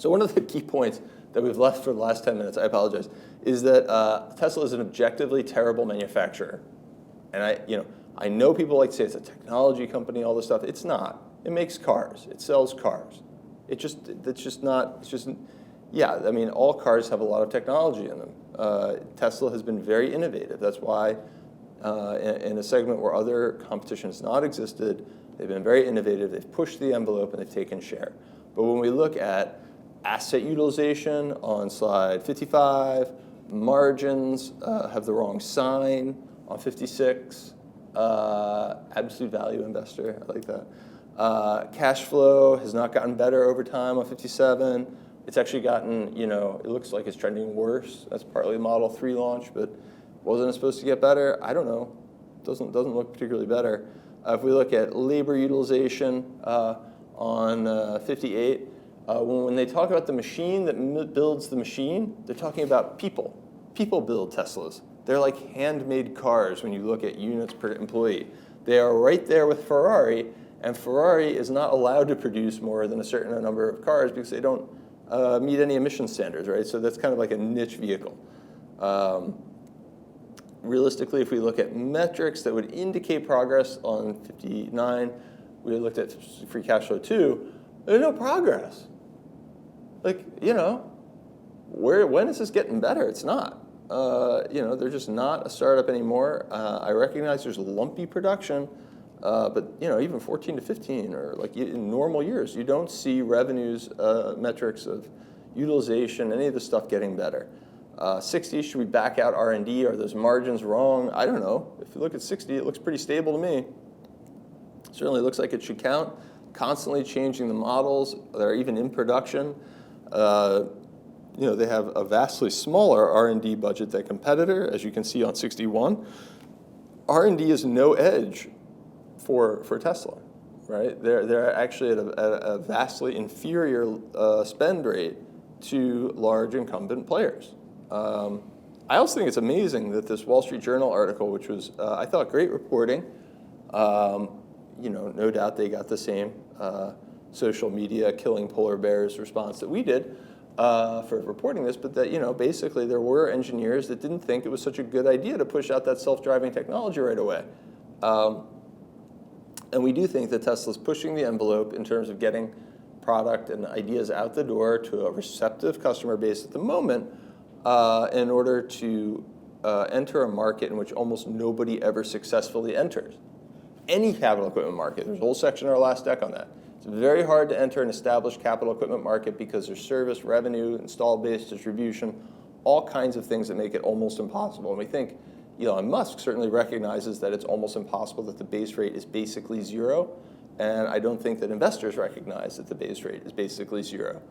So one of the key points that we've left for the last 10 minutes, I apologize, is that Tesla is an objectively terrible manufacturer. And I know people like to say it's a technology company, all this stuff. It's not. It makes cars. It sells cars. Yeah, I mean, all cars have a lot of technology in them. Tesla has been very innovative. That's why in a segment where other competition has not existed, they've been very innovative. They've pushed the envelope and they've taken share. But when we look at asset utilization on slide 55, margins have the wrong sign on 56. Absolute value investor, I like that. Cash flow has not gotten better over time on 57. It's actually gotten, it looks like it's trending worse. That's partly the Model 3 launch, but wasn't it supposed to get better? I don't know. Doesn't look particularly better. If we look at labor utilization on 58, when they talk about the machine that builds the machine, they're talking about people. People build Teslas. They're like handmade cars when you look at units per employee. They are right there with Ferrari, and Ferrari is not allowed to produce more than a certain number of cars because they don't meet any emission standards, right? So that's kind of like a niche vehicle. Realistically, if we look at metrics that would indicate progress on 59, we looked at free cash flow too, there's no progress. Like, when is this getting better? It's not. They're just not a startup anymore. I recognize there's lumpy production, but even 14 to 15 or like in normal years, you don't see revenues, metrics of utilization, any of the stuff getting better. 60, should we back out R&D? Are those margins wrong? I don't know. If you look at 60, it looks pretty stable to me. Certainly looks like it should count. Constantly changing the models that are even in production. They have a vastly smaller R&D budget than competitor, as you can see on 61. R&D is no edge for Tesla, right? They're actually at a vastly inferior spend rate to large incumbent players. I also think it's amazing that this Wall Street Journal article, which was, I thought, great reporting, no doubt they got the same social media killing polar bears response that we did for reporting this, but that, basically there were engineers that didn't think it was such a good idea to push out that self-driving technology right away. And we do think that Tesla's pushing the envelope in terms of getting product and ideas out the door to a receptive customer base at the moment in order to enter a market in which almost nobody ever successfully enters. Any capital equipment market. There's a whole section in our last deck on that. It's very hard to enter an established capital equipment market because there's service, revenue, install base, distribution, all kinds of things that make it almost impossible. And we think Elon Musk certainly recognizes that it's almost impossible that the base rate is basically zero. And I don't think that investors recognize that the base rate is basically zero.